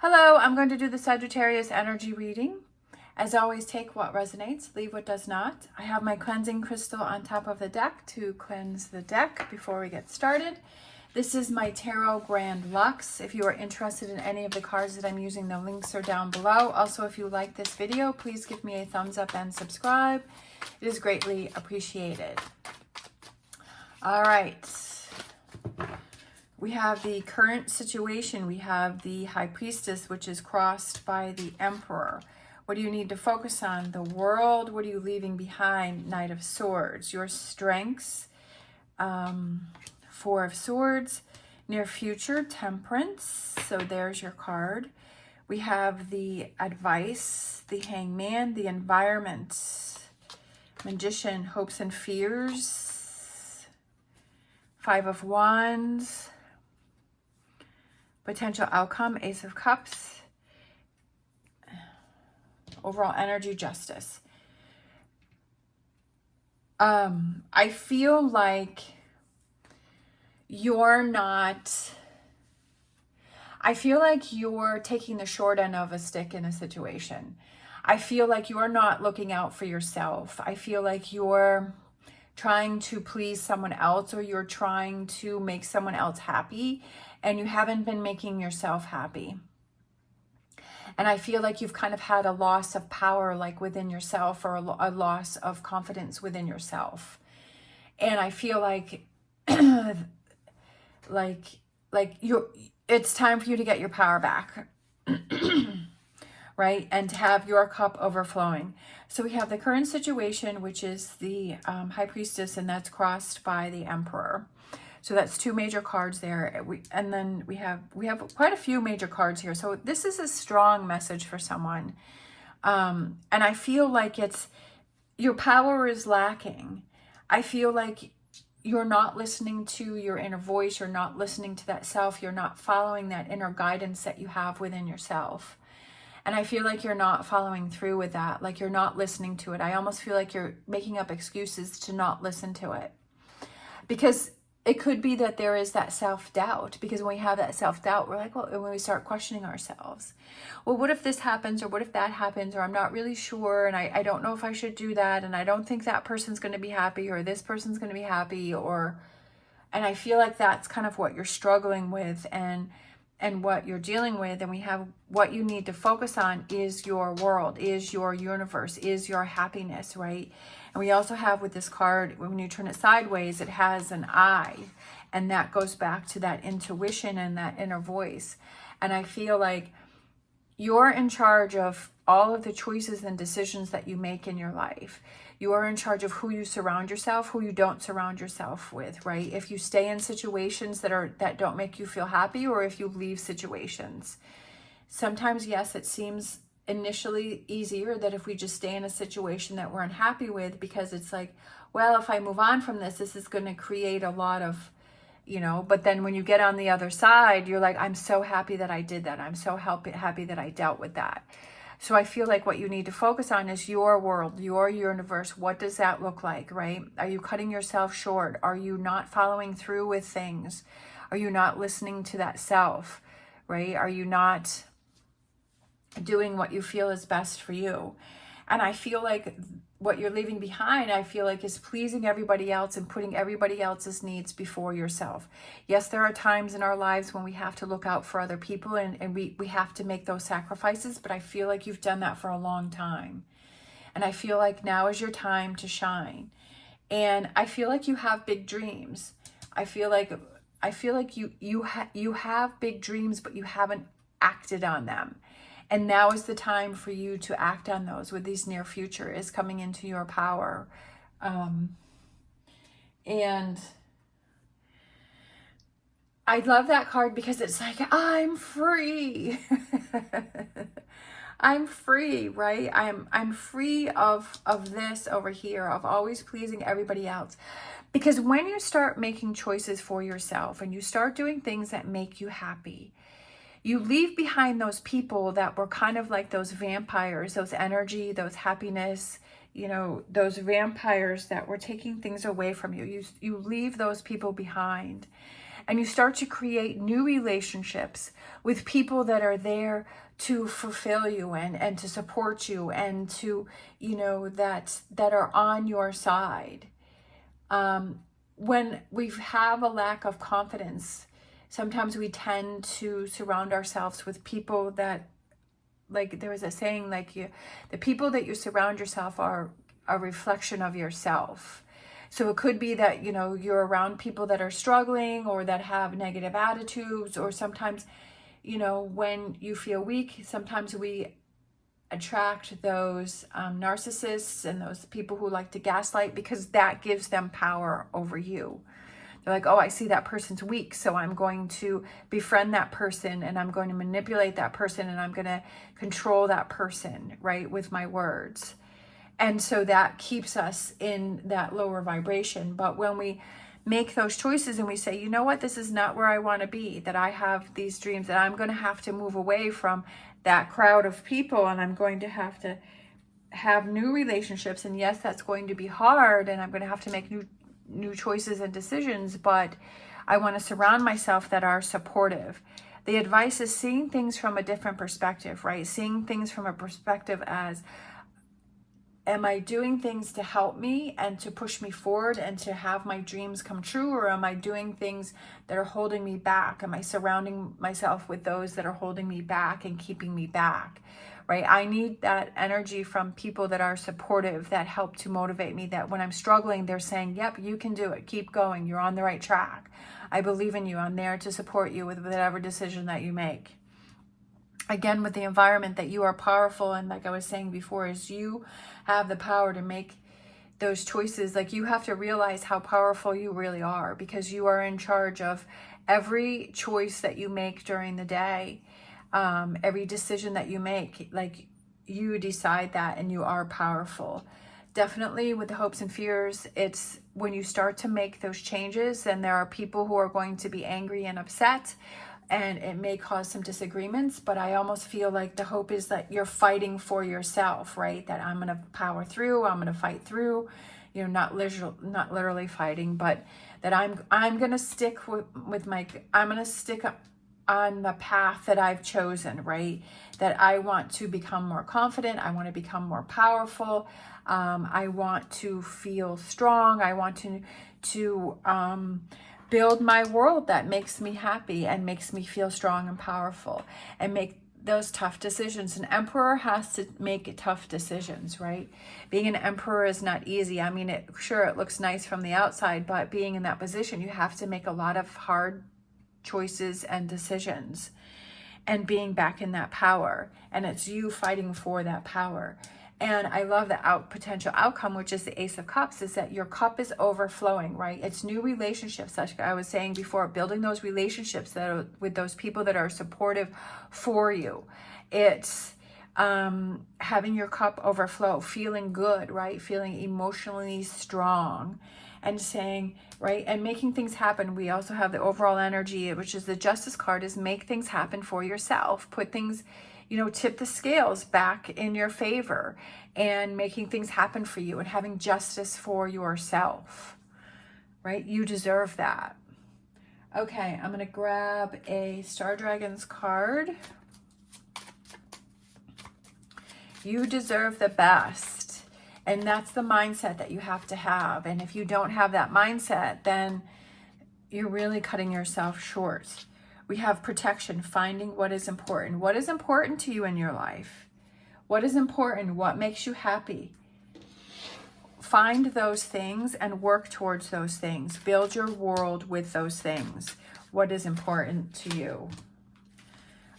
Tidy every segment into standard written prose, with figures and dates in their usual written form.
Hello, I'm going to do the Sagittarius energy reading. As always, take what resonates, leave what does not. I have my cleansing crystal on top of the deck to cleanse the deck before we get started. This is my Tarot Grand Luxe. If you are interested in any of the cards that I'm using, the links are down below. Also, if you like this video, please give me a thumbs up and subscribe. It is greatly appreciated. All right. We have the current situation. We have the High Priestess, which is crossed by the Emperor. What do you need to focus on? The World. What are you leaving behind? Knight of Swords. Your strengths. Four of Swords. Near future. Temperance. So there's your card. We have the Advice. The Hangman. The Environment. Magician. Hopes and fears. Five of Wands. Potential outcome, Ace of Cups. Overall energy, Justice. I feel like you're not... I feel like you're taking the short end of a stick in a situation. I feel like you're not looking out for yourself. I feel like you're trying to please someone else, or you're trying to make someone else happy, and you haven't been making yourself happy. And I feel like you've kind of had a loss of power, like within yourself, or a loss of confidence within yourself. And I feel like it's time for you to get your power back. Right? And to have your cup overflowing. So we have the current situation, which is the High Priestess, and that's crossed by the Emperor. So that's two major cards there. And then we have quite a few major cards here. So this is a strong message for someone. And I feel like your power is lacking. I feel like you're not listening to your inner voice. You're not listening to that self. You're not following that inner guidance that you have within yourself. And I feel like you're not following through with that. Like you're not listening to it. I almost feel like you're making up excuses to not listen to it. Because it could be that there is that self-doubt. Because when we have that self-doubt, we're like, well, when we start questioning ourselves, well, what if this happens? Or what if that happens? Or I'm not really sure. And I don't know if I should do that. And I don't think that person's going to be happy, or this person's going to be happy. And I feel like that's kind of what you're struggling with and what you're dealing with. And we have what you need to focus on is your world, is your universe, is your happiness, right? And we also have with this card, when you turn it sideways, it has an eye, and that goes back to that intuition and that inner voice. And I feel like you're in charge of all of the choices and decisions that you make in your life. You are in charge of who you surround yourself, who you don't surround yourself with, right? If you stay in situations that don't make you feel happy, or if you leave situations. Sometimes, yes, it seems initially easier that if we just stay in a situation that we're unhappy with, because it's like, well, if I move on from this is going to create a lot of, but then when you get on the other side, you're like, I'm so happy that I did that. I'm so happy that I dealt with that. So I feel like what you need to focus on is your world, your universe. What does that look like, right? Are you cutting yourself short? Are you not following through with things? Are you not listening to that self, right? Are you not doing what you feel is best for you? And I feel like what you're leaving behind, I feel like, is pleasing everybody else and putting everybody else's needs before yourself. Yes, there are times in our lives when we have to look out for other people, and we have to make those sacrifices, but I feel like you've done that for a long time. And I feel like now is your time to shine. And I feel like you have big dreams. I feel like you have big dreams, but you haven't acted on them. And now is the time for you to act on those. With these near future is coming into your power. And I love that card because it's like, I'm free. I'm free, right? I'm free of this over here, of always pleasing everybody else. Because when you start making choices for yourself and you start doing things that make you happy, you leave behind those people that were kind of like those vampires, those energy, those happiness, those vampires that were taking things away from you. You leave those people behind. and you start to create new relationships with people that are there to fulfill you and to support you and to, you know, that are on your side. When we have a lack of confidence, sometimes we tend to surround ourselves with people that, like there was a saying, like the people that you surround yourself are a reflection of yourself. So it could be that, you know, you're around people that are struggling or that have negative attitudes, or sometimes, you know, when you feel weak, sometimes we attract those narcissists and those people who like to gaslight, because that gives them power over you. They're like, oh, I see that person's weak, so I'm going to befriend that person, and I'm going to manipulate that person, and I'm going to control that person, right, with my words. And so that keeps us in that lower vibration. But when we make those choices and we say, you know what, this is not where I want to be, that I have these dreams, that I'm going to have to move away from that crowd of people, and I'm going to have new relationships. And yes, that's going to be hard, and I'm going to have to make new choices and decisions, but I want to surround myself that are supportive. The advice is seeing things from a different perspective, right? Seeing things from a perspective as, am I doing things to help me and to push me forward and to have my dreams come true? Or am I doing things that are holding me back? Am I surrounding myself with those that are holding me back and keeping me back, right? I need that energy from people that are supportive, that help to motivate me, that when I'm struggling, they're saying, yep, you can do it. Keep going. You're on the right track. I believe in you. I'm there to support you with whatever decision that you make. Again, with the environment, that you are powerful. And like I was saying before, is you have the power to make those choices. Like, you have to realize how powerful you really are, because you are in charge of every choice that you make during the day. Every decision that you make, like, you decide that, and you are powerful. Definitely with the hopes and fears, it's when you start to make those changes, then there are people who are going to be angry and upset, and it may cause some disagreements, but I almost feel like the hope is that you're fighting for yourself, right? That I'm going to power through, I'm going to fight through, you know, not literally fighting, but that I'm going to stick I'm going to stick on the path that I've chosen, right? That I want to become more confident. I want to become more powerful. I want to feel strong. I want to build my world that makes me happy and makes me feel strong and powerful, and make those tough decisions. An emperor has to make tough decisions, right? Being an emperor is not easy. I mean, it looks nice from the outside, but being in that position, you have to make a lot of hard choices and decisions, and being back in that power, and it's you fighting for that power. And I love the potential outcome, which is the Ace of Cups, is that your cup is overflowing, right? It's new relationships, like I was saying before, building those relationships that are with those people that are supportive for you. It's having your cup overflow, feeling good, right? Feeling emotionally strong, and saying, right, and making things happen. We also have the overall energy, which is the Justice card, is make things happen for yourself. Put things, you know, tip the scales back in your favor, and making things happen for you and having justice for yourself, right? You deserve that. Okay, I'm going to grab a Star Dragons card. You deserve the best. And that's the mindset that you have to have. And if you don't have that mindset, then you're really cutting yourself short. We have protection, finding what is important. What is important to you in your life? What is important? What makes you happy? Find those things and work towards those things. Build your world with those things. What is important to you?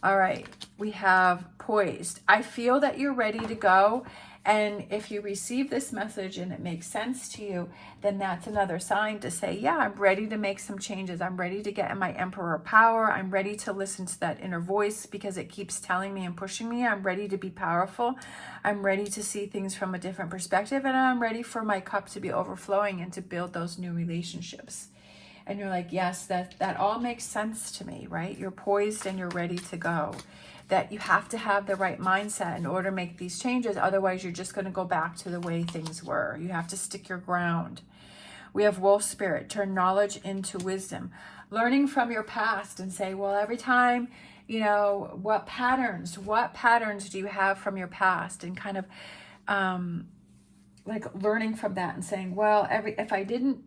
All right, we have poised. I feel that you're ready to go. And if you receive this message and it makes sense to you, then that's another sign to say, yeah, I'm ready to make some changes. I'm ready to get in my emperor power. I'm ready to listen to that inner voice, because it keeps telling me and pushing me. I'm ready to be powerful. I'm ready to see things from a different perspective. And I'm ready for my cup to be overflowing and to build those new relationships. And you're like, yes, that all makes sense to me, right? You're poised and you're ready to go. That you have to have the right mindset in order to make these changes. Otherwise, you're just going to go back to the way things were. You have to stick your ground. We have wolf spirit, turn knowledge into wisdom. learning from your past and say, well, every time, you know, what patterns do you have from your past, and kind of like learning from that and saying, well, if I didn't,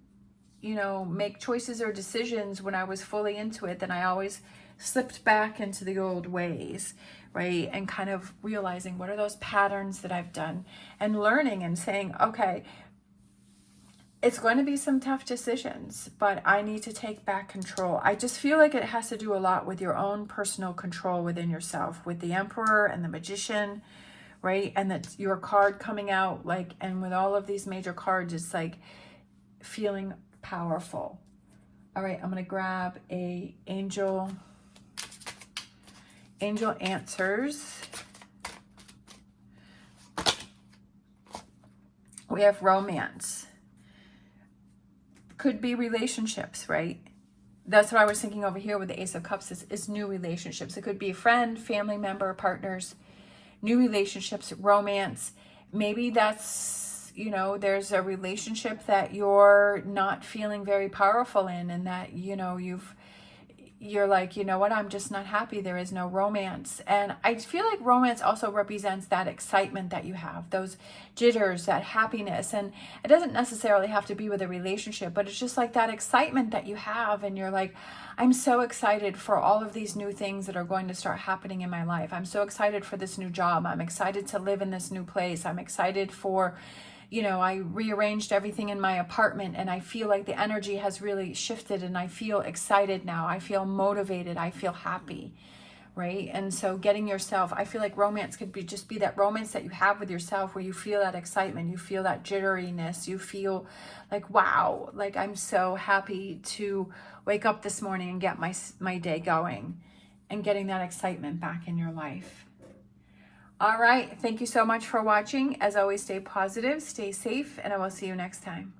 you know, make choices or decisions when I was fully into it, then I always slipped back into the old ways, right? And kind of realizing what are those patterns that I've done, and learning and saying, okay, it's going to be some tough decisions, but I need to take back control. I just feel like it has to do a lot with your own personal control within yourself, with the Emperor and the Magician, right? And that's your card coming out, like, and with all of these major cards, it's like feeling powerful. All right, I'm going to grab a angel answers. We have romance. Could be relationships, right? That's what I was thinking over here with the Ace of Cups is new relationships. It could be a friend, family member, partners, new relationships, romance. Maybe that's, you know, there's a relationship that you're not feeling very powerful in, and that, you know, you're like, you know what, I'm just not happy. There is no romance. And I feel like romance also represents that excitement that you have, those jitters, that happiness. And it doesn't necessarily have to be with a relationship, but it's just like that excitement that you have. And you're like, I'm so excited for all of these new things that are going to start happening in my life. I'm so excited for this new job. I'm excited to live in this new place. I'm excited for, you know, I rearranged everything in my apartment, and I feel like the energy has really shifted, and I feel excited now. I feel motivated. I feel happy, right? And so getting yourself, I feel like romance could be just be that romance that you have with yourself, where you feel that excitement, you feel that jitteriness, you feel like, wow, like I'm so happy to wake up this morning and get my day going, and getting that excitement back in your life. All right. Thank you so much for watching. As always, stay positive, stay safe, and I will see you next time.